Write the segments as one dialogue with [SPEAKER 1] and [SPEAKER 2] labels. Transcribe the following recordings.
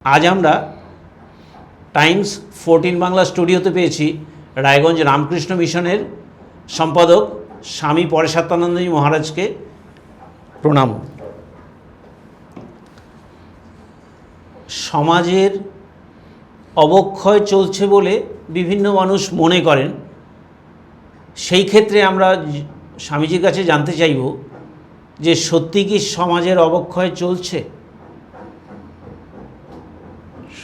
[SPEAKER 1] আজ আমরা টাইমস 14 বাংলা স্টুডিওতে পেয়েছি রায়গঞ্জ রামকৃষ্ণ মিশনের সম্পাদক স্বামী পরেশাত্মানন্দজি মহারাজকে। প্রণাম। সমাজের অবক্ষয় চলছে বলে বিভিন্ন মানুষ মনে করেন, সেই ক্ষেত্রে আমরা স্বামীজির কাছে জানতে চাইব যে সত্যি কি সমাজের অবক্ষয় চলছে?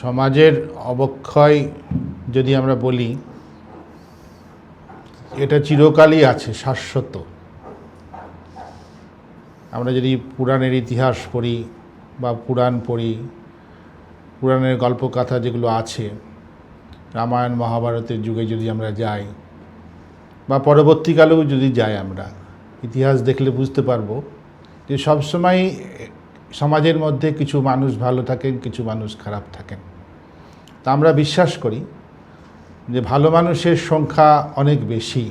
[SPEAKER 2] সমাজের অবক্ষয় যদি আমরা বলি, এটা চিরকালই আছে, শাশ্বত। আমরা যদি পুরাণের ইতিহাস পড়ি বা পুরাণ পড়ি, পুরাণের গল্পকথা যেগুলো আছে, রামায়ণ মহাভারতের যুগে যদি আমরা যাই বা পরবর্তীকালেও যদি যাই, আমরা ইতিহাস দেখলে বুঝতে পারবো যে সবসময় সমাজের মধ্যে কিছু মানুষ ভালো থাকেন, কিছু মানুষ খারাপ থাকেন। তা আমরা বিশ্বাস করি যে ভালো মানুষের সংখ্যা অনেক বেশি।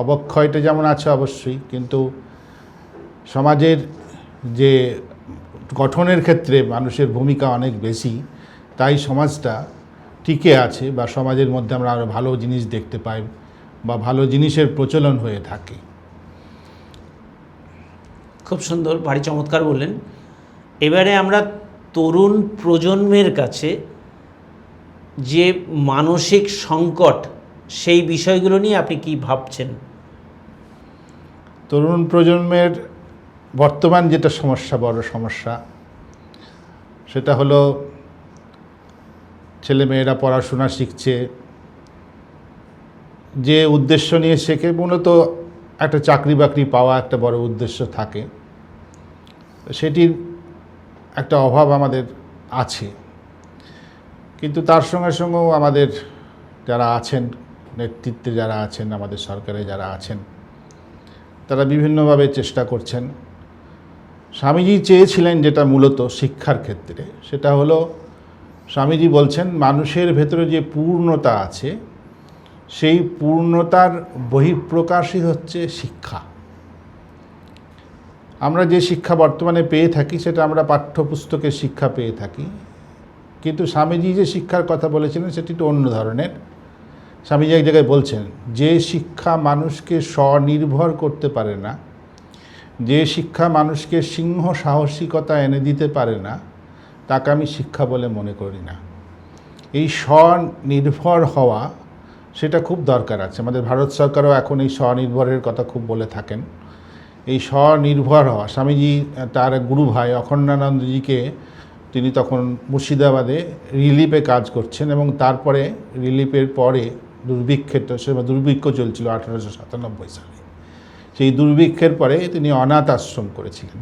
[SPEAKER 2] অবক্ষয়টা যেমন আছে অবশ্যই, কিন্তু সমাজের যে গঠনের ক্ষেত্রে মানুষের ভূমিকা অনেক বেশি, তাই সমাজটা টিকে আছে বা সমাজের মধ্যে আমরা আরও ভালো জিনিস দেখতে পাই বা ভালো জিনিসের প্রচলন হয়ে থাকে।
[SPEAKER 1] খুব সুন্দর, ভারী চমৎকার বললেন। এবারে আমরা তরুণ প্রজন্মের কাছে যে মানসিক সংকট, সেই বিষয়গুলো নিয়ে আপনি কি ভাবছেন?
[SPEAKER 2] তরুণ প্রজন্মের বর্তমান যেটা সমস্যা, বড় সমস্যা, সেটা হলো ছেলেমেয়েরা পড়াশোনা শিখছে, যে উদ্দেশ্য নিয়ে শেখে, মূলত একটা চাকরি বাকরি পাওয়া একটা বড় উদ্দেশ্য থাকে, সেটির একটা অভাব আমাদের আছে। কিন্তু তার সঙ্গে সঙ্গেও আমাদের যারা আছেন, নেতৃত্বে যারা আছেন, আমাদের সরকারে যারা আছেন, তারা বিভিন্নভাবে চেষ্টা করছেন। স্বামীজি চেয়েছিলেন যেটা মূলত শিক্ষার ক্ষেত্রে, সেটা হলো, স্বামীজি বলছেন মানুষের ভেতরে যে পূর্ণতা আছে, সেই পূর্ণতার বহিঃপ্রকাশই হচ্ছে শিক্ষা। আমরা যে শিক্ষা বর্তমানে পেয়ে থাকি, সেটা আমরা পাঠ্যপুস্তকের শিক্ষা পেয়ে থাকি, কিন্তু স্বামীজি যে শিক্ষার কথা বলেছিলেন সেটি একটু অন্য ধরনের। স্বামীজি এক জায়গায় বলছেন, যে শিক্ষা মানুষকে স্বনির্ভর করতে পারে না, যে শিক্ষা মানুষকে সিংহ সাহসিকতা এনে দিতে পারে না, তাকে আমি শিক্ষা বলে মনে করি না। এই স্বনির্ভর হওয়া, সেটা খুব দরকার আছে। আমাদের ভারত সরকারও এখন এই স্বনির্ভরের কথা খুব বলে থাকেন। এই স্বনির্ভর হওয়া, স্বামীজি তার গুরু ভাই অখণ্ডানন্দজিকে, তিনি তখন মুর্শিদাবাদে রিলিফে কাজ করছেন, এবং তারপরে রিলিফের পরে দুর্ভিক্ষ চলছিল 1897 সালে। সেই দুর্ভিক্ষের পরে তিনি অনাথ আশ্রম করেছিলেন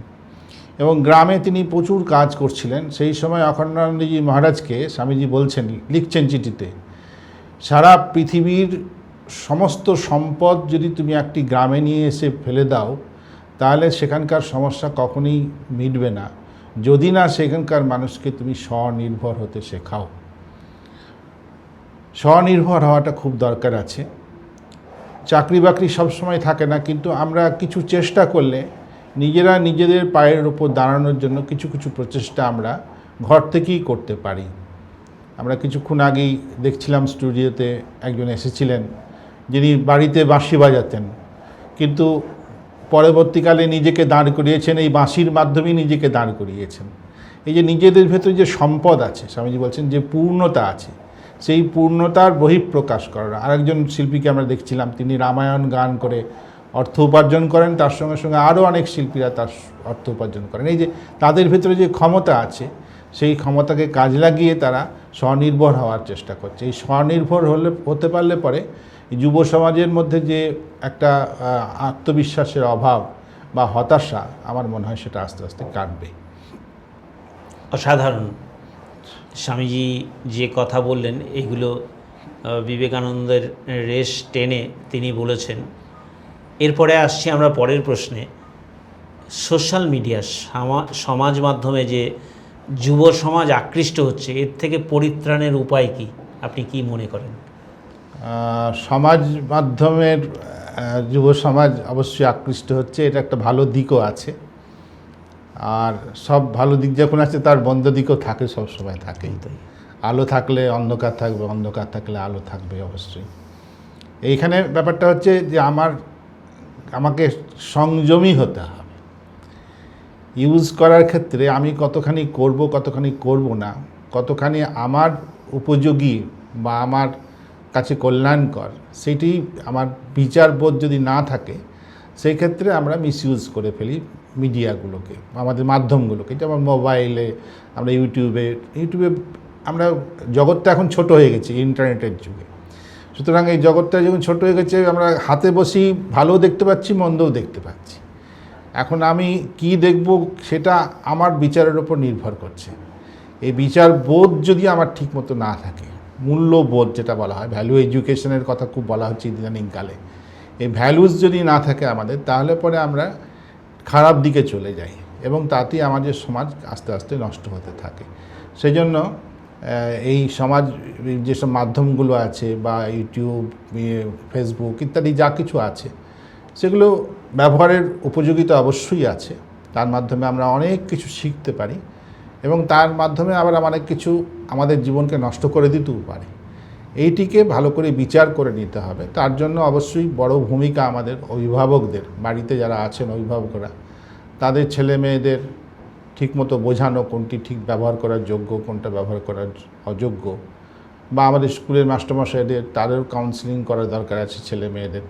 [SPEAKER 2] এবং গ্রামে তিনি প্রচুর কাজ করছিলেন। সেই সময় অখণ্ডানন্দজি মহারাজকে স্বামীজি বলছেন, লিখছেন চিঠিতে, সারা পৃথিবীর সমস্ত সম্পদ যদি তুমি একটি গ্রামে নিয়ে এসে ফেলে দাও, তাহলে সেখানকার সমস্যা কখনোই মিটবে না, যদি না সেখানকার মানুষকে তুমি স্বনির্ভর হতে শেখাও। স্বনির্ভর হওয়াটা খুব দরকার আছে। চাকরি বাকরি সবসময় থাকে না, কিন্তু আমরা কিছু চেষ্টা করলে নিজেরা নিজেদের পায়ের ওপর দাঁড়ানোর জন্য কিছু কিছু প্রচেষ্টা আমরা ঘর থেকেই করতে পারি। আমরা কিছুক্ষণ আগেই দেখছিলাম স্টুডিওতে একজন এসেছিলেন, যিনি বাড়িতে বাঁশি বাজাতেন, কিন্তু পরবর্তীকালে নিজেকে দাঁড় করিয়েছেন, এই বাঁশির মাধ্যমেই নিজেকে দাঁড় করিয়েছেন। এই যে নিজেদের ভেতরে যে সম্পদ আছে, স্বামীজি বলছেন যে পূর্ণতা আছে, সেই পূর্ণতার বহিঃপ্রকাশ করা। আরেকজন শিল্পীকে আমরা দেখছিলাম, তিনি রামায়ণ গান করে অর্থ উপার্জন করেন, তার সঙ্গে সঙ্গে আরও অনেক শিল্পীরা তার অর্থ উপার্জন করেন। এই যে তাদের ভেতরে যে ক্ষমতা আছে, সেই ক্ষমতাকে কাজ লাগিয়ে তারা স্বনির্ভর হওয়ার চেষ্টা করছে। এই স্বনির্ভর হতে পারলে পরে যুব সমাজের মধ্যে যে একটা আত্মবিশ্বাসের অভাব বা হতাশা, আমার মনে হয় সেটা আস্তে আস্তে কাটবে।
[SPEAKER 1] অসাধারণ। স্বামীজি যে কথা বললেন, এগুলো বিবেকানন্দের রেশ টেনে তিনি বলেছেন। এরপরে আসছি আমরা পরের প্রশ্নে। সোশ্যাল মিডিয়া, সমাজ মাধ্যমে যে যুব সমাজ আকৃষ্ট হচ্ছে, এর থেকে পরিত্রাণের উপায় কি, আপনি কি মনে করেন?
[SPEAKER 2] সমাজ মাধ্যমের যুব সমাজ অবশ্যই আকৃষ্ট হচ্ছে, এটা একটা ভালো দিকও আছে। আর সব ভালো দিক যখন আছে তার মন্দ দিকও থাকে, সব সময় থাকেই।
[SPEAKER 1] তাই
[SPEAKER 2] আলো থাকলে অন্ধকার থাকবে, অন্ধকার থাকলে আলো থাকবে অবশ্যই। এইখানে ব্যাপারটা হচ্ছে যে আমাকে সংযমী হতে হবে। ইউজ করার ক্ষেত্রে আমি কতখানি করব, কতখানি করব না, কতখানি আমার উপযোগী বা আমার কাছে কল্যাণকর, সেটি আমার বিচারবোধ যদি না থাকে, সেই ক্ষেত্রে আমরা মিসইউজ করে ফেলি মিডিয়াগুলোকে, আমাদের মাধ্যমগুলোকে। যেমন মোবাইলে, আমরা ইউটিউবে আমরা, জগৎটা এখন ছোট হয়ে গেছে ইন্টারনেটের যুগে। সুতরাং এই জগৎটা যখন ছোট হয়ে গেছে, আমরা হাতে বসেই ভালোও দেখতে পাচ্ছি, মন্দও দেখতে পাচ্ছি। এখন আমি কি দেখব সেটা আমার বিচারের উপর নির্ভর করছে। এই বিচার বোধ যদি আমার ঠিকমতো না থাকে, মূল্যবোধ যেটা বলা হয়, ভ্যালু এডুকেশনের কথা খুব বলা হচ্ছে ইদানিংকালে, এই ভ্যালুস যদি না থাকে আমাদের, তাহলে পরে আমরা খারাপ দিকে চলে যাই এবং তাতেই আমাদের সমাজ আস্তে আস্তে নষ্ট হতে থাকে। সেই জন্য এই সমাজ, যেসব মাধ্যমগুলো আছে বা ইউটিউব, ফেসবুক ইত্যাদি যা কিছু আছে, সেগুলো ব্যবহারের উপযোগিতা অবশ্যই আছে। তার মাধ্যমে আমরা অনেক কিছু শিখতে পারি এবং তার মাধ্যমে আবার অনেক কিছু আমাদের জীবনকে নষ্ট করে দিতেও পারে। এইটিকে ভালো করে বিচার করে নিতে হবে। তার জন্য অবশ্যই বড় ভূমিকা আমাদের অভিভাবকদের, বাড়িতে যারা আছেন অভিভাবকরা, তাদের ছেলে মেয়েদের ঠিকমতো বোঝানো কোনটি ঠিক ব্যবহার করার যোগ্য, কোনটা ব্যবহার করার অযোগ্য, বা আমাদের স্কুলের মাস্টারমশাইদের, তাদেরও কাউন্সেলিং করার দরকার আছে ছেলে মেয়েদের,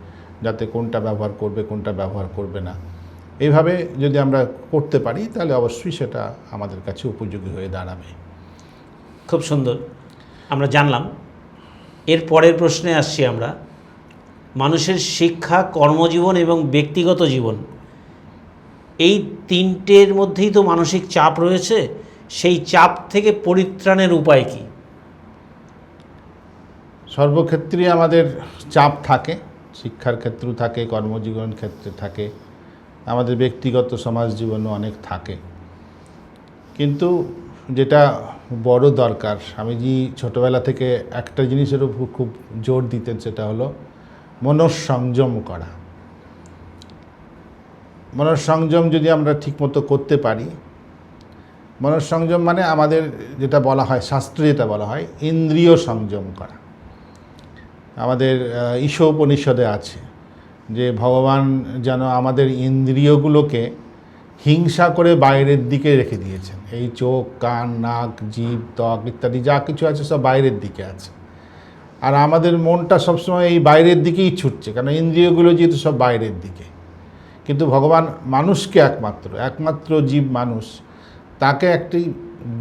[SPEAKER 2] যাতে কোনটা ব্যবহার করবে, কোনটা ব্যবহার করবে না। এইভাবে যদি আমরা করতে পারি, তাহলে অবশ্যই সেটা আমাদের কাছে উপযোগী হয়ে দাঁড়াবে।
[SPEAKER 1] খুব সুন্দর আমরা জানলাম। এর পরের প্রশ্নে আসছি আমরা। মানুষের শিক্ষা, কর্মজীবন এবং ব্যক্তিগত জীবন, এই তিনটের মধ্যেই তো মানসিক চাপ রয়েছে। সেই চাপ থেকে পরিত্রাণের উপায় কি?
[SPEAKER 2] সর্বক্ষেত্রেই আমাদের চাপ থাকে, শিক্ষার ক্ষেত্রেও থাকে, কর্মজীবন ক্ষেত্রে থাকে, আমাদের ব্যক্তিগত সমাজ জীবনও অনেক থাকে। কিন্তু যেটা বড় দরকার, স্বামীজি ছোটোবেলা থেকে একটা জিনিসের উপর খুব জোর দিতেন, সেটা হলো মনঃসংযম করা। মনঃসংযম যদি আমরা ঠিকমতো করতে পারি, মনঃসংযম মানে আমাদের যেটা বলা হয়, শাস্ত্রে যেটা বলা হয়, ইন্দ্রিয় সংযম করা। আমাদের ঈশোপনিষদে আছে যে ভগবান যেন আমাদের ইন্দ্রিয়গুলোকে হিংসা করে বাইরের দিকে রেখে দিয়েছেন। এই চোখ, কান, নাক, জিভ, ত্বক ইত্যাদি যা কিছু আছে সব বাইরের দিকে আছে, আর আমাদের মনটা সবসময় এই বাইরের দিকেই ছুটছে, কারণ ইন্দ্রিয়গুলো যেহেতু সব বাইরের দিকে। কিন্তু ভগবান মানুষকে একমাত্র জীব মানুষ, তাকে একটি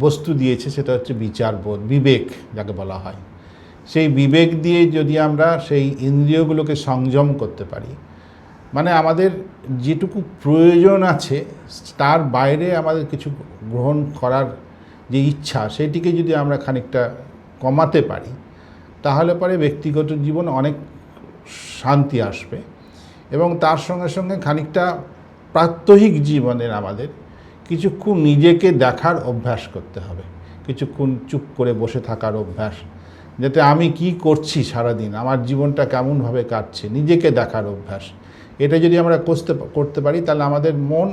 [SPEAKER 2] বস্তু দিয়েছে, সেটা হচ্ছে বিচারবোধ, বিবেক যাকে বলা হয়। সেই বিবেক দিয়ে যদি আমরা সেই ইন্দ্রিয়গুলোকে সংযম করতে পারি, মানে আমাদের যেটুকু প্রয়োজন আছে তার বাইরে আমাদের কিছু গ্রহণ করার যে ইচ্ছা, সেটিকে যদি আমরা খানিকটা কমাতে পারি, তাহলে পরে ব্যক্তিগত জীবন অনেক শান্তি আসবে। এবং তার সঙ্গে সঙ্গে খানিকটা প্রাত্যহিক জীবনের আমাদের কিছুক্ষণ নিজেকে দেখার অভ্যাস করতে হবে, কিছুক্ষণ চুপ করে বসে থাকার অভ্যাস, যাতে আমি কি করছি সারাদিন, আমার জীবনটা কেমনভাবে কাটছে, নিজেকে দেখার অভ্যাস। এটা যদি আমরা করতে পারি, তাহলে আমাদের মন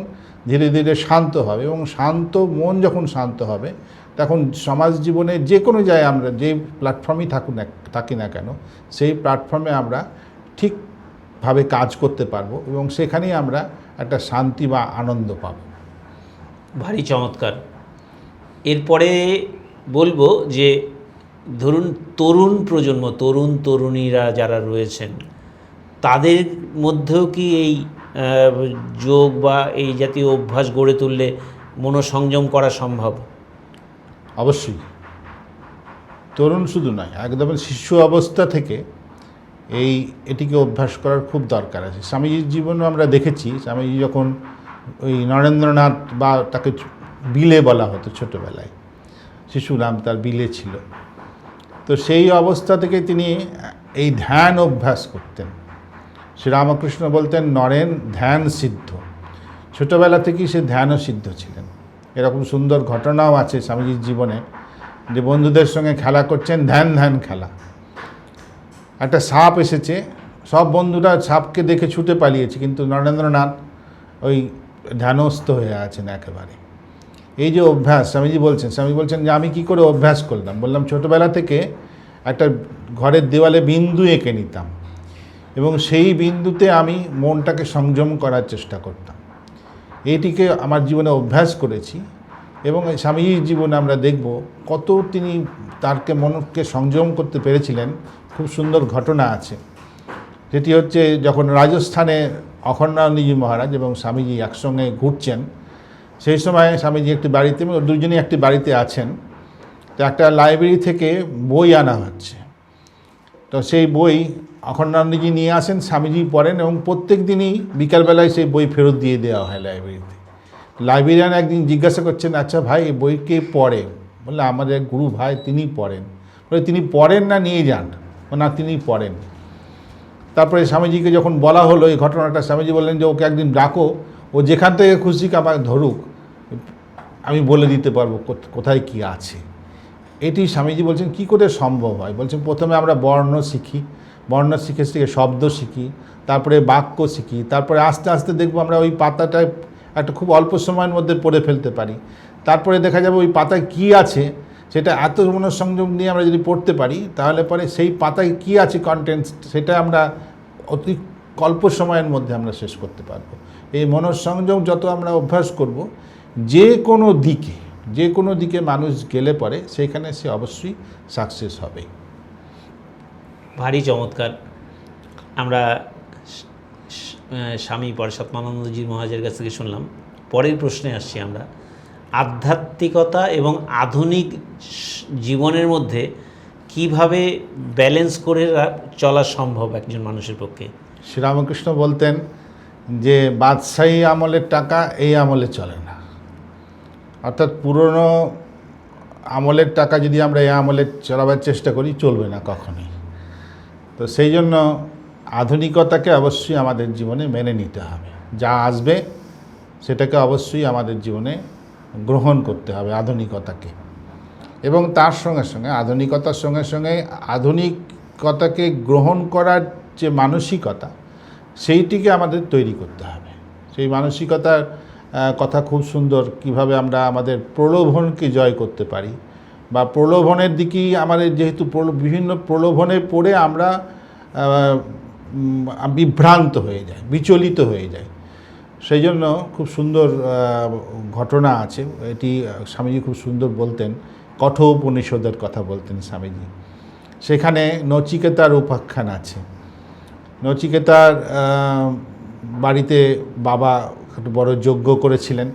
[SPEAKER 2] ধীরে ধীরে শান্ত হবে, এবং শান্ত মন যখন শান্ত হবে, তখন সমাজ জীবনে যে কোনো জায়গায় আমরা যে প্ল্যাটফর্মেই থাকি না কেন, সেই প্ল্যাটফর্মে আমরা ঠিকভাবে কাজ করতে পারবো এবং সেখানেই আমরা একটা শান্তি বা আনন্দ পাব।
[SPEAKER 1] ভারী চমৎকার। এরপরে বলবো যে ধরুন তরুণ প্রজন্ম, তরুণীরা যারা রয়েছেন, তাদের মধ্যেও কি এই যোগ বা এই জাতীয় অভ্যাস গড়ে তুললে মনোসংযম করা সম্ভব?
[SPEAKER 2] অবশ্যই। তরুণ শুধু নয়, একদম শিশু অবস্থা থেকে এটিকে অভ্যাস করার খুব দরকার আছে। স্বামীজির জীবনও আমরা দেখেছি, স্বামীজি যখন ওই নরেন্দ্রনাথ, বা তাকে বিলে বলা হতো ছোটোবেলায়, শিশু নাম তার বিলে ছিল, তো সেই অবস্থা থেকে তিনি এই ধ্যান অভ্যাস করতেন। শ্রীরামকৃষ্ণ বলতেন নরেন ধ্যান সিদ্ধ। ছোটোবেলা থেকেই সে ধ্যানও সিদ্ধ ছিলেন। এরকম সুন্দর ঘটনাও আছে স্বামীজির জীবনে, যে বন্ধুদের সঙ্গে খেলা করছেন, ধ্যান খেলা। একটা সাপ এসেছে, সব বন্ধুরা সাপকে দেখে ছুটে পালিয়েছে, কিন্তু নরেন্দ্রনাথ ওই ধ্যানস্থ হয়ে আছেন একেবারে। এই যে অভ্যাস, স্বামীজি বলছেন যে আমি কি করে অভ্যাস করলাম, বললাম ছোটোবেলা থেকে একটা ঘরের দেওয়ালে বিন্দু এঁকে নিতাম এবং সেই বিন্দুতে আমি মনটাকে সংযম করার চেষ্টা করতাম। এইটিকে আমার জীবনে অভ্যাস করেছি এবং এই স্বামীজির জীবনে আমরা দেখব কত তিনি তারকে মনকে সংযম করতে পেরেছিলেন। খুব সুন্দর ঘটনা আছে, যেটি হচ্ছে যখন রাজস্থানে অখণ্ডানন্দজি মহারাজ এবং স্বামীজি একসঙ্গে ঘুরছেন, সেই সময় স্বামীজি একটি বাড়িতে, দুজনেই একটি বাড়িতে আছেন, তো একটা লাইব্রেরি থেকে বই আনা হচ্ছে। তো সেই বই অখণ্ডানন্দজি নিয়ে আসেন, স্বামীজি পড়েন এবং প্রত্যেক দিনই বিকালবেলায় সেই বই ফেরত দিয়ে দেওয়া হয় লাইব্রেরিতে। লাইব্রেরিয়ান একদিন জিজ্ঞাসা করছেন, আচ্ছা ভাই এই বই কে পড়ে? বললে আমাদের গুরু ভাই তিনি পড়েন। বলে তিনি পড়েন না নিয়ে যান? না তিনি পড়েন। তারপরে স্বামীজিকে যখন বলা হলো এই ঘটনাটা, স্বামীজি বললেন যে ওকে একদিন ডাকো, ও যেখান থেকে খুশি আমাকে ধরুক, আমি বলে দিতে পারবো কোথায় কি আছে। এটি স্বামীজি বলছেন কি করে সম্ভব হয়। বলছেন প্রথমে আমরা বর্ণ শিখি, বর্ণ শিখে শব্দ শিখি, তারপরে বাক্য শিখি, তারপরে আস্তে আস্তে দেখবো আমরা ওই পাতাটায় একটা খুব অল্প সময়ের মধ্যে পড়ে ফেলতে পারি। তারপরে দেখা যাবে ওই পাতায় কী আছে সেটা এত মনোসংযোগ নিয়ে আমরা যদি পড়তে পারি, তাহলে পরে সেই পাতায় কী আছে কন্টেন্টস, সেটা আমরা অতি অল্প সময়ের মধ্যে আমরা শেষ করতে পারবো। এই মনোসংযোগ যত আমরা অভ্যাস করব, যে কোনো দিকে মানুষ গেলে পরে সেইখানে সে অবশ্যই সাকসেস হবে।
[SPEAKER 1] ভারী চমৎকার। আমরা স্বামী পরশাত্মানন্দজি মহারাজের কাছ থেকে শুনলাম। পরের প্রশ্নে আসছি আমরা, আধ্যাত্মিকতা এবং আধুনিক জীবনের মধ্যে কিভাবে ব্যালেন্স করে চলা সম্ভব একজন মানুষের পক্ষে?
[SPEAKER 2] শ্রীরামকৃষ্ণ বলতেন যে বাদশাহী আমলের টাকা এই আমলে চলে না, অর্থাৎ পুরনো আমলের টাকা যদি আমরা এই আমলে চলাবার চেষ্টা করি চলবে না কখনোই। তো সেই জন্য আধুনিকতাকে অবশ্যই আমাদের জীবনে মেনে নিতে হবে। যা আসবে সেটাকে অবশ্যই আমাদের জীবনে গ্রহণ করতে হবে, আধুনিকতাকে। এবং তার সঙ্গে সঙ্গে আধুনিকতার সঙ্গে সঙ্গে আধুনিকতাকে গ্রহণ করার যে মানসিকতা, সেইটিকে আমাদের তৈরি করতে হবে। সেই মানসিকতার কথা খুব সুন্দর, কিভাবে আমরা আমাদের প্রলোভনকে জয় করতে পারি, বা প্রলোভনের দিকেই আমাদের যেহেতু বিভিন্ন প্রলোভনে পড়ে আমরা বিভ্রান্ত হয়ে যাই, বিচলিত হয়ে যাই। সেই জন্য খুব সুন্দর ঘটনা আছে, এটি স্বামীজি খুব সুন্দর বলতেন, কঠোপনিষদের কথা বলতেন স্বামীজি। সেখানে নচিকেতার উপাখ্যান আছে। নচিকেতার বাড়িতে বাবা একটু বড় যজ্ঞ করেছিলেন।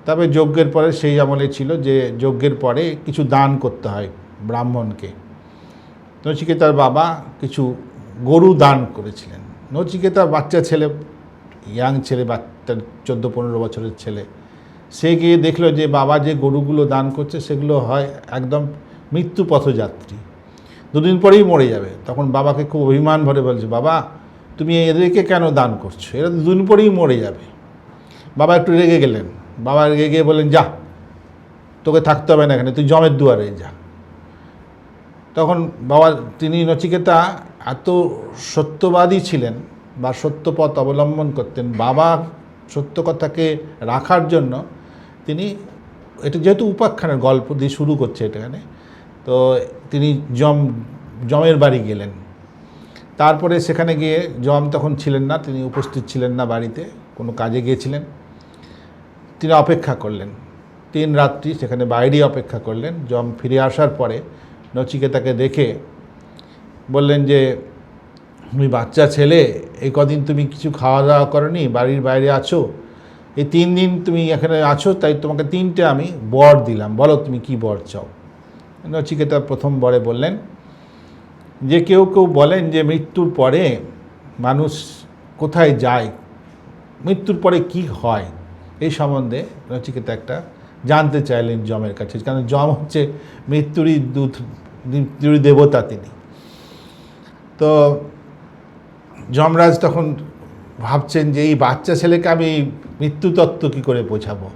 [SPEAKER 2] তবে যজ্ঞের পরে সেই আমলে ছিল যে যজ্ঞের পরে কিছু দান করতে হয় ব্রাহ্মণকে। নচিকেতার বাবা কিছু গরু দান করেছিলেন। নচিকেতার বাচ্চা ছেলে, ইয়াং ছেলে, বাচ্চা 14-15 বছরের ছেলে, সে গিয়ে দেখলো যে বাবা যে গরুগুলো দান করছে সেগুলো হয় একদম মৃত্যু পথযাত্রী, দুদিন পরেই মরে যাবে। তখন বাবাকে খুব অভিমান ভরে বলছে, বাবা তুমি এদেরকে কেন দান করছো, এরা দুদিন পরেই মরে যাবে। বাবা একটু রেগে গেলেন। বাবা রেগে গিয়ে বললেন, যা, তোকে থাকতে হবে না এখানে, তুই যমের দুয়ারে যা। তখন বাবা, তিনি নচিকেতা এত সত্যবাদী ছিলেন বা সত্যপথ অবলম্বন করতেন, বাবা সত্য কথাকে রাখার জন্য তিনি, এটা যেহেতু উপাখ্যানের গল্প দিয়ে শুরু করছে এখানে, তো তিনি যমের বাড়ি গেলেন। তারপরে সেখানে গিয়ে যম তখন ছিলেন না, তিনি উপস্থিত ছিলেন না, বাড়িতে কোনো কাজে গিয়েছিলেন। তিনি অপেক্ষা করলেন 3 রাত্রি, সেখানে বাইরেই অপেক্ষা করলেন। যম ফিরে আসার পরে নচিকেতাকে দেখে বললেন যে, তুমি বাচ্চা ছেলে, এই কদিন তুমি কিছু খাওয়া দাওয়া করনি, বাড়ির বাইরে আছো, এই 3 দিন তুমি এখানে আছো, তাই তোমাকে 3টে আমি বর দিলাম, বলো তুমি কি বর চাও। নচিকেতা প্রথম বরে বললেন যে, কেউ কেউ বলেন যে মৃত্যুর পরে মানুষ কোথায় যায়, মৃত্যুর পরে কি হয়, এই সম্বন্ধে নচিকেতা একটা জানতে চাইলেন যমের কাছে, কারণ যম হচ্ছে মৃত্যুরই দূত, মৃত্যুরই দেবতা তিনি। তো যমরাজ তখন ভাবছেন যে এই বাচ্চা ছেলেকে আমি মৃত্যু তত্ত্ব কী করে বোঝাবো।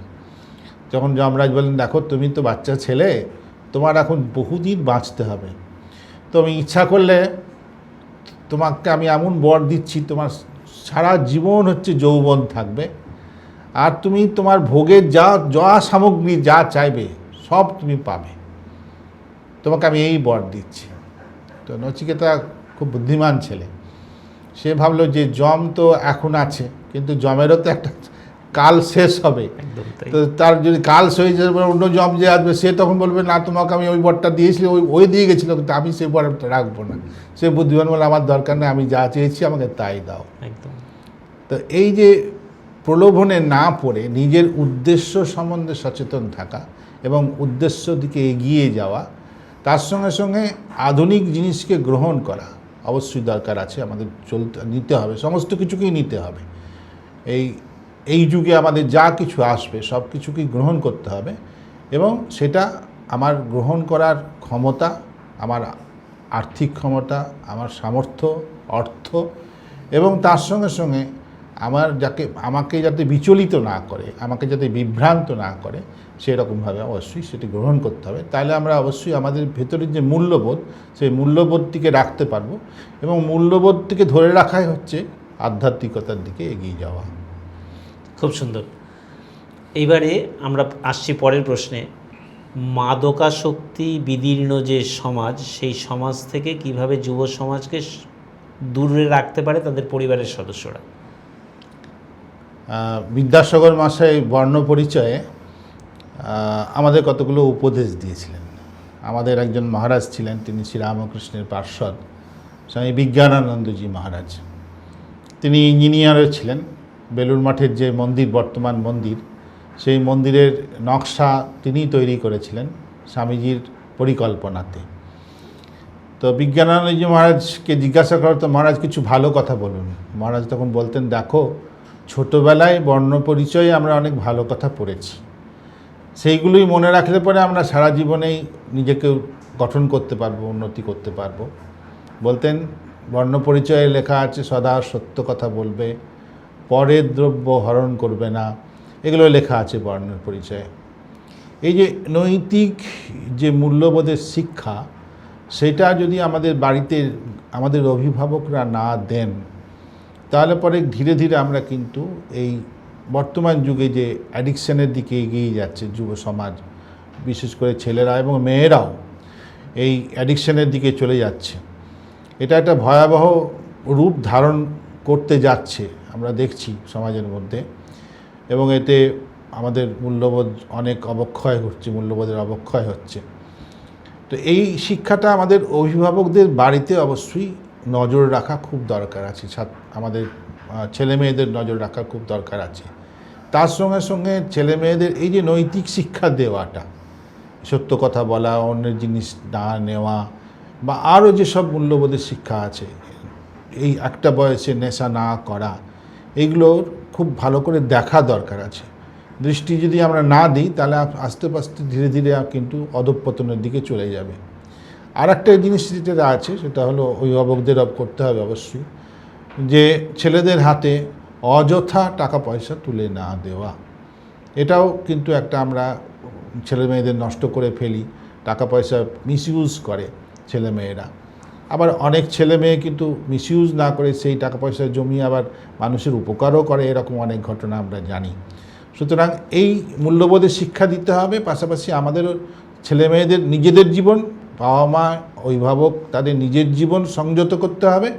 [SPEAKER 2] যখন যমরাজ বলেন, দেখো তুমি তো বাচ্চা ছেলে, তোমার এখন বহুদিন বাঁচতে হবে, তো আমি ইচ্ছা করলে তোমাকে আমি এমন বর দিচ্ছি, তোমার সারা জীবন হচ্ছে যৌবন থাকবে, আর তুমি তোমার ভোগের যা যা সামগ্রী যা চাইবে সব তুমি পাবে, তোমাকে আমি এই বর দিচ্ছি। তো নচিকেতা খুব বুদ্ধিমান ছেলে, সে ভাবলো যে যম তো এখন আছে, কিন্তু যমেরও তো একটা কাল শেষ হবে।
[SPEAKER 1] একদম তাই।
[SPEAKER 2] তো তার যদি কাল শেষ হয়ে যাবে, অন্য যম যে আসবে সে তখন বলবে না তোমাকে আমি ওই বরটা দিয়েছিলাম, ওই দিয়ে গেছিলো, কিন্তু আমি সেই বরটা রাখবো না। সে বুদ্ধিমান বলে আমার দরকার নেই, আমি যা চেয়েছি আমাকে তাই দাও।
[SPEAKER 1] একদম।
[SPEAKER 2] তো এই যে প্রলোভনে না পড়ে নিজের উদ্দেশ্য সম্বন্ধে সচেতন থাকা এবং উদ্দেশ্য দিকে এগিয়ে যাওয়া, তার সঙ্গে সঙ্গে আধুনিক জিনিসকে গ্রহণ করা অবশ্যই দরকার আছে। আমাদের নিতে হবে, সমস্ত কিছুকেই নিতে হবে। এই যুগে আমাদের যা কিছু আসবে সব কিছুকেই গ্রহণ করতে হবে, এবং সেটা আমার গ্রহণ করার ক্ষমতা, আমার আর্থিক ক্ষমতা, আমার সামর্থ্য, অর্থ, এবং তার সঙ্গে সঙ্গে আমাকে যাতে বিচলিত না করে, আমাকে যাতে বিভ্রান্ত না করে, সেরকমভাবে অবশ্যই সেটি গ্রহণ করতে হবে। তাহলে আমরা অবশ্যই আমাদের ভেতরের যে মূল্যবোধ, সেই মূল্যবোধটিকে রাখতে পারবো, এবং মূল্যবোধটিকে ধরে রাখাই হচ্ছে আধ্যাত্মিকতার দিকে এগিয়ে যাওয়া।
[SPEAKER 1] খুব সুন্দর। এইবারে আমরা আসছি পরের প্রশ্নে। মাদকাসক্তি বিদীর্ণ যে সমাজ, সেই সমাজ থেকে কিভাবে যুব সমাজকে দূরে রাখতে পারে তাদের পরিবারের সদস্যরা?
[SPEAKER 2] বিদ্যাসাগর মশাই বর্ণ পরিচয়ে আমাদের কতগুলো উপদেশ দিয়েছিলেন। আমাদের একজন মহারাজ ছিলেন, তিনি শ্রীরামকৃষ্ণের পার্ষদ, স্বামী বিজ্ঞানানন্দজি মহারাজ। তিনি ইঞ্জিনিয়ারও ছিলেন। বেলুড় মঠের যে মন্দির, বর্তমান মন্দির, সেই মন্দিরের নকশা তিনিই তৈরি করেছিলেন স্বামীজির পরিকল্পনাতে। তো বিজ্ঞানানন্দজি মহারাজকে জিজ্ঞাসা করা, তো মহারাজ কিছু ভালো কথা বলুন। মহারাজ তখন বলতেন, দেখো, ছোটোবেলায় বর্ণ পরিচয়ে আমরা অনেক ভালো কথা পড়েছি, সেইগুলোই মনে রাখলে পরে আমরা সারা জীবনেই নিজেকে গঠন করতে পারবো, উন্নতি করতে পারবো। বলতেন, বর্ণ পরিচয়ে লেখা আছে সদা সত্য কথা বলবে, পরের দ্রব্য হরণ করবে না, এগুলো লেখা আছে বর্ণের পরিচয়ে। এই যে নৈতিক যে মূল্যবোধের শিক্ষা, সেটা যদি আমাদের বাড়িতে আমাদের অভিভাবকরা না দেন, তাহলে পরে ধীরে ধীরে আমরা কিন্তু এই বর্তমান যুগে যে অ্যাডিকশানের দিকে এগিয়ে যাচ্ছে যুব সমাজ, বিশেষ করে ছেলেরা এবং মেয়েরাও এই অ্যাডিকশানের দিকে চলে যাচ্ছে। এটা একটা ভয়াবহ রূপ ধারণ করতে যাচ্ছে, আমরা দেখছি সমাজের মধ্যে, এবং এতে আমাদের মূল্যবোধ অনেক অবক্ষয় হচ্ছে, মূল্যবোধের অবক্ষয় হচ্ছে। তো এই শিক্ষাটা আমাদের অভিভাবকদের বাড়িতে অবশ্যই নজর রাখা খুব দরকার আছে, আমাদের ছেলে মেয়েদের নজর রাখা খুব দরকার আছে। তার সঙ্গে সঙ্গে ছেলে মেয়েদের এই যে নৈতিক শিক্ষা দেওয়াটা, সত্য কথা বলা, অন্যের জিনিস না নেওয়া, বা আরও যেসব মূল্যবোধের শিক্ষা আছে, এই একটা বয়সে নেশা না করা, এইগুলোর খুব ভালো করে দেখা দরকার আছে। দৃষ্টি যদি আমরা না দিই, তাহলে আস্তে আস্তে ধীরে ধীরে কিন্তু অধঃপতনের দিকে চলে যাবে। আর একটা জিনিস যেটা আছে, সেটা হলো অভিভাবকদের করতে হবে অবশ্যই, যে ছেলেদের হাতে অযথা টাকা পয়সা তুলে না দেওয়া। এটাও কিন্তু একটা আমরা ছেলে মেয়েদের নষ্ট করে ফেলি, টাকা পয়সা মিসইউজ করে ছেলে মেয়েরা। আবার অনেক ছেলে মেয়ে কিন্তু মিসইউজ না করে সেই টাকা পয়সা জমিয়ে আবার মানুষের উপকারও করে, এরকম অনেক ঘটনা আমরা জানি। সুতরাং এই মূল্যবোধের শিক্ষা দিতে হবে, পাশাপাশি আমাদেরও ছেলে মেয়েদের নিজেদের জীবন, বাবা মা অভিভাবক তাদের নিজের জীবন সংযত করতে হবে,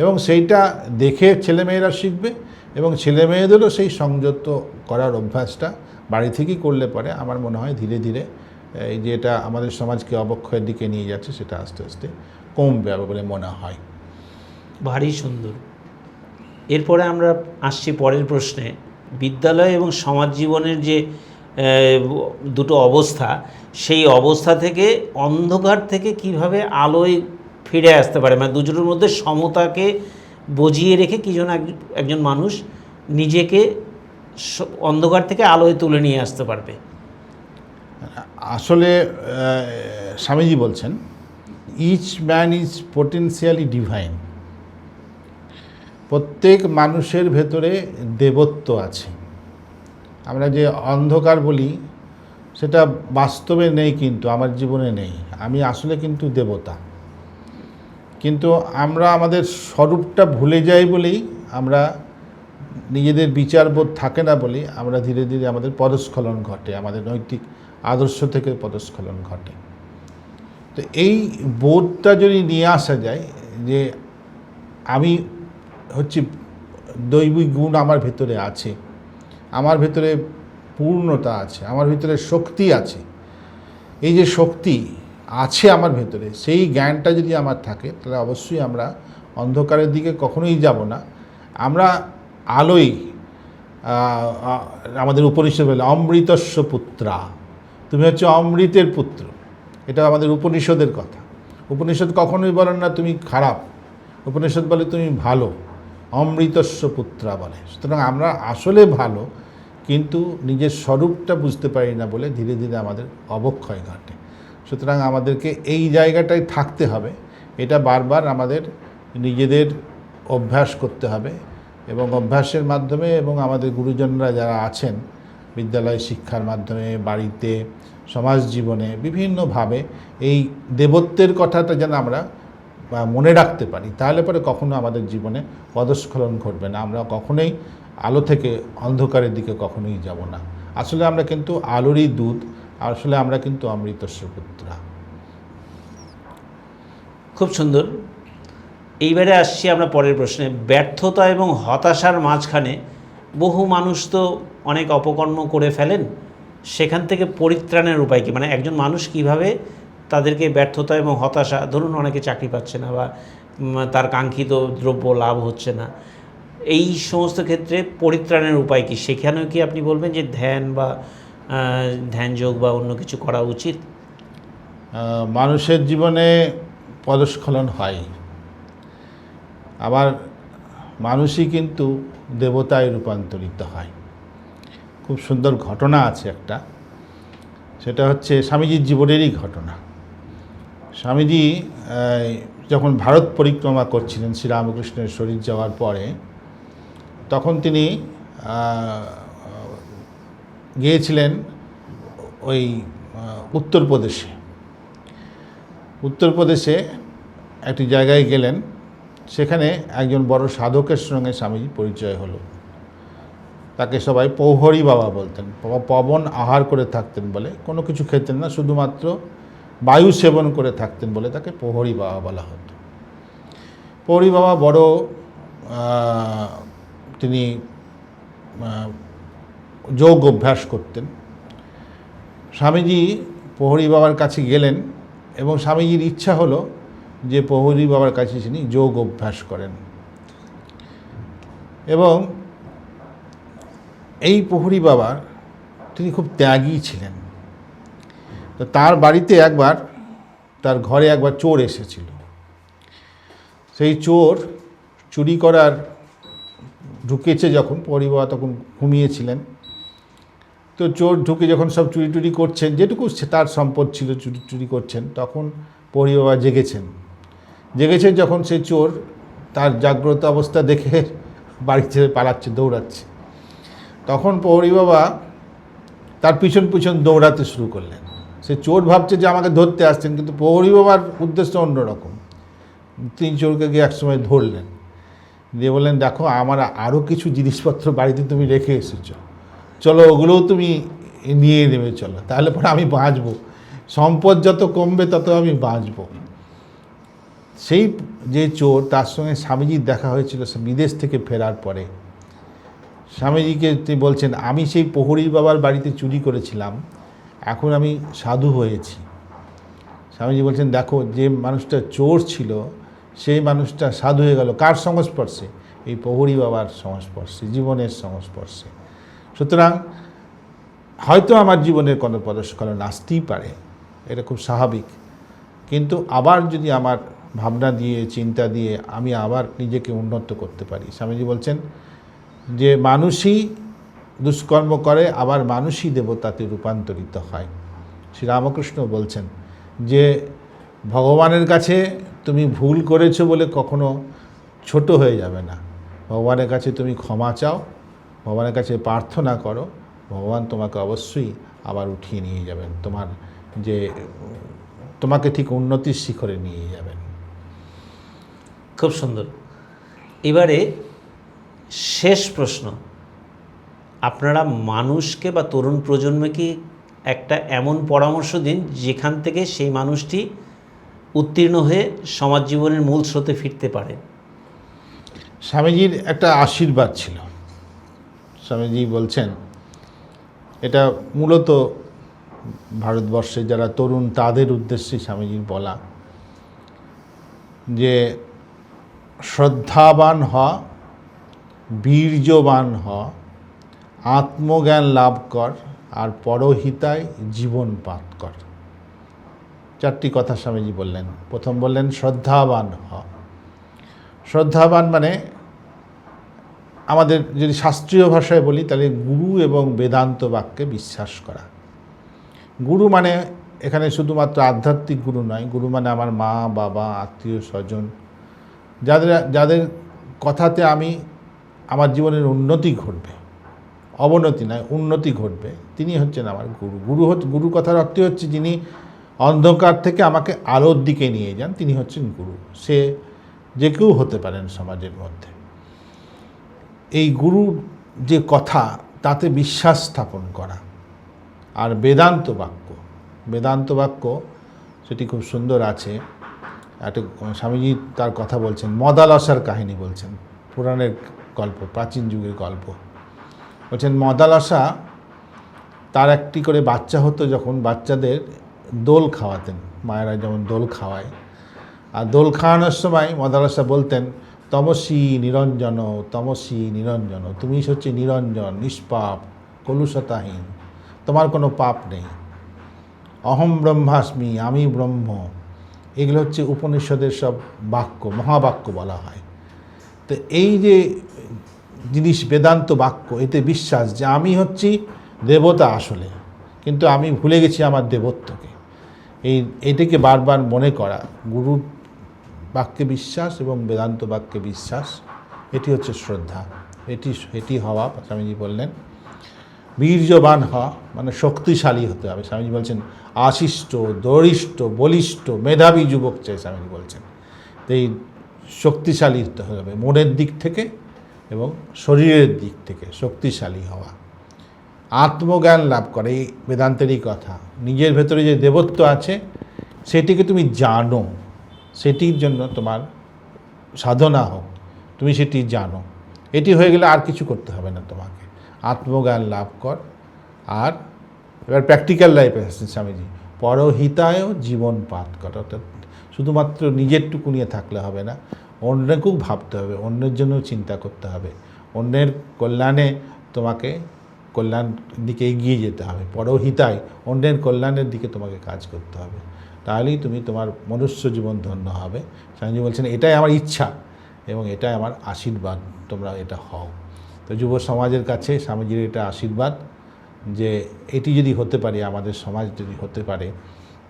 [SPEAKER 2] এবং সেইটা দেখে ছেলেমেয়েরা শিখবে, এবং ছেলে মেয়েদেরও সেই সংযত করার অভ্যাসটা বাড়ি থেকেই করলে পরে আমার মনে হয় ধীরে ধীরে এই যে এটা আমাদের সমাজকে অবক্ষয়ের দিকে নিয়ে যাচ্ছে, সেটা আস্তে আস্তে কমবে বলে মনে হয়।
[SPEAKER 1] ভারী সুন্দর। এরপরে আমরা আসছি পরের প্রশ্নে। বিদ্যালয় এবং সমাজ জীবনের যে দুটো অবস্থা, সেই অবস্থা থেকে অন্ধকার থেকে কিভাবে আলোয় ফিরে আসতে পারে, মানে দুজনের মধ্যে সমতাকে বজিয়ে রেখে কিজন একজন মানুষ নিজেকে অন্ধকার থেকে আলোয় তুলে নিয়ে আসতে পারবে?
[SPEAKER 2] আসলে স্বামীজি বলছেন, each man is potentially divine. প্রত্যেক মানুষের ভেতরে দেবত্ব আছে। আমরা যে অন্ধকার বলি, সেটা বাস্তবে নেই, কিন্তু আমার জীবনে নেই। আমি আসলে কিন্তু দেবতা, কিন্তু আমরা আমাদের স্বরূপটা ভুলে যাই বলেই আমরা নিজেদের বিচারবোধ থাকে না বলেই আমরা ধীরে ধীরে আমাদের পদস্খলন ঘটে, আমাদের নৈতিক আদর্শ থেকে পদস্খলন ঘটে। তো এই বোধটা যদি নিয়ে আসা যায় যে আমি হচ্ছে দৈবিক গুণ আমার ভেতরে আছে, আমার ভেতরে পূর্ণতা আছে, আমার ভিতরে শক্তি আছে, এই যে শক্তি আছে আমার ভেতরে, সেই জ্ঞানটা যদি আমার থাকে তাহলে অবশ্যই আমরা অন্ধকারের দিকে কখনোই যাব না। আমরা আলোয়, আমাদের উপনিষদ বলে অমৃতস্য পুত্রা, তুমি হচ্ছে অমৃতের পুত্র, এটা আমাদের উপনিষদের কথা। উপনিষদ কখনোই বলেন না তুমি খারাপ, উপনিষদ বলে তুমি ভালো, অমৃতস্য পুত্রা বলে। সুতরাং আমরা আসলে ভালো, কিন্তু নিজের স্বরূপটা বুঝতে পারি না বলে ধীরে ধীরে আমাদের অবক্ষয় ঘটে। সুতরাং আমাদেরকে এই জায়গাটায় থাকতে হবে, এটা বারবার আমাদের নিজেদের অভ্যাস করতে হবে, এবং অভ্যাসের মাধ্যমে এবং আমাদের গুরুজনরা যারা আছেন বিদ্যালয় শিক্ষার মাধ্যমে, বাড়িতে, সমাজ জীবনে বিভিন্নভাবে এই দেবত্বের কথাটা যেন আমরা মনে রাখতে পারি, তাহলে পরে কখনো আমাদের জীবনে পদস্খলন ঘটবে না, আমরা কখনোই আলো থেকে অন্ধকারের দিকে কখনোই যাব না। আসলে আমরা কিন্তু আলোরই দূত, আসলে আমরা কিন্তু অমৃতস্য পুত্রা।
[SPEAKER 1] খুব সুন্দর। এইবারে আসছি আমরা পরের প্রশ্নে। ব্যর্থতা এবং হতাশার মাঝখানে বহু মানুষ তো অনেক অপকর্ম করে ফেলেন, সেখান থেকে পরিত্রাণের উপায় কী? মানে একজন মানুষ কিভাবে তাদেরকে ব্যর্থতা এবং হতাশা, ধরুন অনেকে চাকরি পাচ্ছে না বা তার কাঙ্ক্ষিত দ্রব্য লাভ হচ্ছে না, এই সমস্ত ক্ষেত্রে পরিত্রাণের উপায় কী? সেখানেও কি আপনি বলবেন যে ধ্যান বা ধ্যানযোগ বা অন্য কিছু করা উচিত?
[SPEAKER 2] মানুষের জীবনে পদস্খলন হয়, আবার মানুষই কিন্তু দেবতায় রূপান্তরিত হয়। খুব সুন্দর ঘটনা আছে একটা, সেটা হচ্ছে স্বামীজির জীবনেরই ঘটনা। স্বামীজি যখন ভারত পরিক্রমা করছিলেন শ্রীরামকৃষ্ণের শরীর যাওয়ার পরে, তখন তিনি গিয়েছিলেন ওই উত্তরপ্রদেশে। উত্তরপ্রদেশে একটি জায়গায় গেলেন, সেখানে একজন বড় সাধকের সঙ্গে স্বামীজি পরিচয় হলো। তাকে সবাই প্রহরী বাবা বলতেন। পবন আহার করে থাকতেন বলে, কোনো কিছু খেতেন না, শুধুমাত্র বায়ু সেবন করে থাকতেন বলে তাকে প্রহরী বাবা বলা হতো। প্রহরী বাবা বড় তিনি যোগ অভ্যাস করতেন। স্বামীজি প্রহরী বাবার কাছে গেলেন এবং স্বামীজির ইচ্ছা হলো যে প্রহরী বাবার কাছে তিনি যোগ অভ্যাস করেন। এবং এই প্রহরী বাবা তিনি খুব ত্যাগী ছিলেন। তো তার বাড়িতে একবার, তার ঘরে একবার চোর এসেছিল। সেই চোর চুরি করার ঢুকেছে যখন, প্রহরী বাবা তখন ঘুমিয়েছিলেন। তো চোর ঢুকে যখন সব চুরি টুরি করছেন, যেটুকু তার সম্পদ ছিল চুরি করছেন, তখন প্রহরী বাবা জেগেছেন যখন সেই চোর তার জাগ্রত অবস্থা দেখে বাড়ি ছেড়ে পালাচ্ছে, দৌড়াচ্ছে, তখন প্রহরী বাবা তার পিছন পিছন দৌড়াতে শুরু করলেন। সে চোর ভাবছে যে আমাকে ধরতে আসছেন, কিন্তু প্রহরী বাবার উদ্দেশ্য অন্যরকম। তিনি চোরকে গিয়ে একসময় ধরলেন, দিয়ে বললেন, দেখো আমার আরও কিছু জিনিসপত্র বাড়িতে তুমি রেখে এসেছো, চলো ওগুলোও তুমি নিয়ে নেবে, চলো, তাহলে পরে আমি বাঁচবো, সম্পদ যত কমবে তত আমি বাঁচবো। সেই যে চোর, তার সঙ্গে স্বামীজির দেখা হয়েছিল বিদেশ থেকে ফেরার পরে। স্বামীজিকে তিনি বলছেন, আমি সেই প্রহরী বাবার বাড়িতে চুরি করেছিলাম, এখন আমি সাধু হয়েছি। স্বামীজি বলছেন, দেখো যে মানুষটা চোর ছিল সেই মানুষটা সাধু হয়ে গেল কার সংস্পর্শে? এই প্রহরী বাবার সংস্পর্শে, জীবনের সংস্পর্শে। সুতরাং হয়তো আমার জীবনের কোনো পদস্খলন আসতেই পারে, এটা খুব স্বাভাবিক, কিন্তু আবার যদি আমার ভাবনা দিয়ে, চিন্তা দিয়ে আমি আবার নিজেকে উন্নত করতে পারি। স্বামীজি বলছেন যে মানুষই দুষ্কর্ম করে, আবার মানুষই দেবতাতে রূপান্তরিত হয়। শ্রীরামকৃষ্ণ বলছেন যে ভগবানের কাছে তুমি ভুল করেছো বলে কখনো ছোট হয়ে যাবে না, ভগবানের কাছে তুমি ক্ষমা চাও, ভগবানের কাছে প্রার্থনা করো, ভগবান তোমাকে অবশ্যই আবার উঠিয়ে নিয়ে যাবেন, তোমাকে ঠিক উন্নতির শিখরে নিয়ে যাবেন।
[SPEAKER 1] খুব সুন্দর। এবারে শেষ প্রশ্ন, আপনারা মানুষকে বা তরুণ প্রজন্মকে একটা এমন পরামর্শ দিন যেখান থেকে সেই মানুষটি উত্তীর্ণ হয়ে সমাজ জীবনের মূল স্রোতে ফিরতে পারে।
[SPEAKER 2] স্বামীজির একটা আশীর্বাদ ছিল। স্বামীজি বলছেন, এটা মূলত ভারতবর্ষে যারা তরুণ তাদের উদ্দেশ্যে স্বামীজির বলা, যে শ্রদ্ধাবান হ, বীর্যবান হ, আত্মজ্ঞান লাভ কর, আর পরহিতায় জীবন পাত কর। চারটি কথা স্বামীজি বললেন। প্রথম বললেন শ্রদ্ধাবান হ। শ্রদ্ধাবান মানে আমাদের যদি শাস্ত্রীয় ভাষায় বলি তাহলে গুরু এবং বেদান্ত বাক্যে বিশ্বাস করা। গুরু মানে এখানে শুধুমাত্র আধ্যাত্মিক গুরু নয়, গুরু মানে আমার মা বাবা আত্মীয় স্বজন, যাদের কথাতে আমার জীবনের উন্নতি ঘটবে, অবনতি নয় উন্নতি ঘটবে, তিনি হচ্ছেন আমার গুরু। গুরু কথার অর্থ হচ্ছে যিনি অন্ধকার থেকে আমাকে আলোর দিকে নিয়ে যান, তিনি হচ্ছেন গুরু। সে যে কেউ হতে পারেন সমাজের মধ্যে। এই গুরুর যে কথা তাতে বিশ্বাস স্থাপন করা। আর বেদান্ত বাক্য সেটি খুব সুন্দর আছে। একটা স্বামীজি তার কথা বলছেন, মদালসার কাহিনী বলছেন, পুরাণের গল্প, প্রাচীন যুগের গল্প। বলছেন মদালসা তার একটি করে বাচ্চা হতো, যখন বাচ্চাদের দোল খাওয়াতেন, মায়েরা যেমন দোল খাওয়ায়, আর দোল খাওয়ানোর সময় মদালসা বলতেন, তমসী নিরঞ্জন, তুমি হচ্ছে নিরঞ্জন, নিষ্পাপ, কলুষতাহীন, তোমার কোনো পাপ নেই। অহম ব্রহ্মাস্মি, আমি ব্রহ্ম, এগুলো হচ্ছে উপনিষদের সব বাক্য, মহাবাক্য বলা হয়। তো এই যে জিনিস বেদান্ত বাক্য, এতে বিশ্বাস যে আমি হচ্ছি দেবতা আসলে, কিন্তু আমি ভুলে গেছি আমার দেবত্বকে। এটাকে বারবার মনে করা, গুরুর বাক্যে বিশ্বাস এবং বেদান্ত বাক্যে বিশ্বাস, এটি হচ্ছে শ্রদ্ধা। এটি হওয়া স্বামীজি বললেন। বীর্যবান হওয়া মানে শক্তিশালী হতে হবে। স্বামীজি বলছেন আশিষ্ট, দরিষ্ঠ, বলিষ্ঠ, মেধাবী যুবক চাই, স্বামীজি বলছেন। তো এই শক্তিশালী হতে হবে মনের দিক থেকে এবং শরীরের দিক থেকে শক্তিশালী হওয়া। আত্মজ্ঞান লাভ করে, এই বেদান্তেরই কথা। নিজের ভেতরে যে দেবত্ব আছে সেটিকে তুমি জানো, সেটির জন্য তোমার সাধনা হোক, তুমি সেটি জানো। এটি হয়ে গেলে আর কিছু করতে হবে না তোমাকে। আত্মজ্ঞান লাভ কর। আর এবার প্র্যাকটিক্যাল লাইফে আসছেন স্বামীজি, পরহিতায়ও জীবন পাত কর। অর্থাৎ শুধুমাত্র নিজেরটুকু নিয়ে থাকলে হবে না, অন্যকেও ভাবতে হবে, অন্যের জন্য চিন্তা করতে হবে, অন্যের কল্যাণে তোমাকে কল্যাণ দিকে এগিয়ে যেতে হবে। পরহিতায় অন্যের কল্যাণের দিকে তোমাকে কাজ করতে হবে, তাহলেই তুমি তোমার মনুষ্য জীবন ধন্য হবে। স্বামীজি বলছেন এটাই আমার ইচ্ছা এবং এটাই আমার আশীর্বাদ, তোমরা এটা হও। তো যুব সমাজের কাছে স্বামীজির এটা আশীর্বাদ যে এটি যদি হতে পারে, আমাদের সমাজ যদি হতে পারে,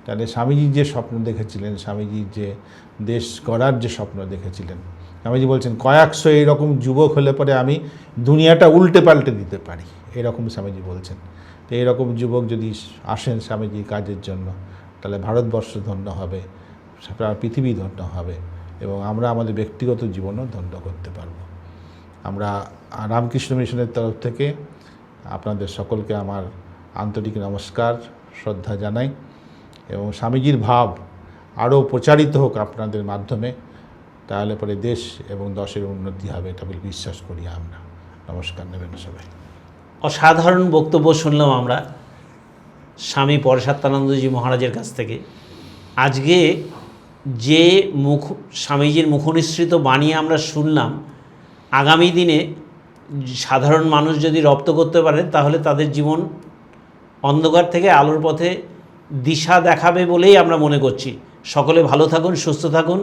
[SPEAKER 2] তাহলে স্বামীজি যে স্বপ্ন দেখেছিলেন, স্বামীজি যে দেশ গড়ার যে স্বপ্ন দেখেছিলেন, স্বামীজি বলছেন কয়েকশো এইরকম যুবক হলে পরে আমি দুনিয়াটা উল্টে পাল্টে দিতে পারি, এরকম স্বামীজি বলছেন। তো এইরকম যুবক যদি আসেন স্বামীজি কাজের জন্য, তাহলে ভারতবর্ষ ধন্য হবে, সারা পৃথিবী ধন্য হবে এবং আমরা আমাদের ব্যক্তিগত জীবনও ধন্য করতে পারব। আমরা রামকৃষ্ণ মিশনের তরফ থেকে আপনাদের সকলকে আমার আন্তরিক নমস্কার, শ্রদ্ধা জানাই এবং স্বামীজির ভাব আরও প্রচারিত হোক আপনাদের মাধ্যমে, তাহলে পরে দেশ এবং দশের উন্নতি হবে, এটা বলে বিশ্বাস করি আমরা। নমস্কার নেবেন সবাই।
[SPEAKER 1] অসাধারণ বক্তব্য শুনলাম আমরা স্বামী পরেশাত্মানন্দজি মহারাজের কাছ থেকে। আজকে যে স্বামীজির মুখনিসৃত বাণী আমরা শুনলাম, আগামী দিনে সাধারণ মানুষ যদি রপ্ত করতে পারে তাহলে তাদের জীবন অন্ধকার থেকে আলোর পথে দিশা দেখাবে বলেই আমরা মনে করছি। সকলে ভালো থাকুন, সুস্থ থাকুন।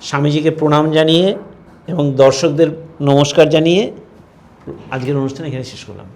[SPEAKER 1] স্বামীজিকে প্রণাম জানিয়ে এবং দর্শকদের নমস্কার জানিয়ে আজকের অনুষ্ঠান এখানে শেষ করলাম।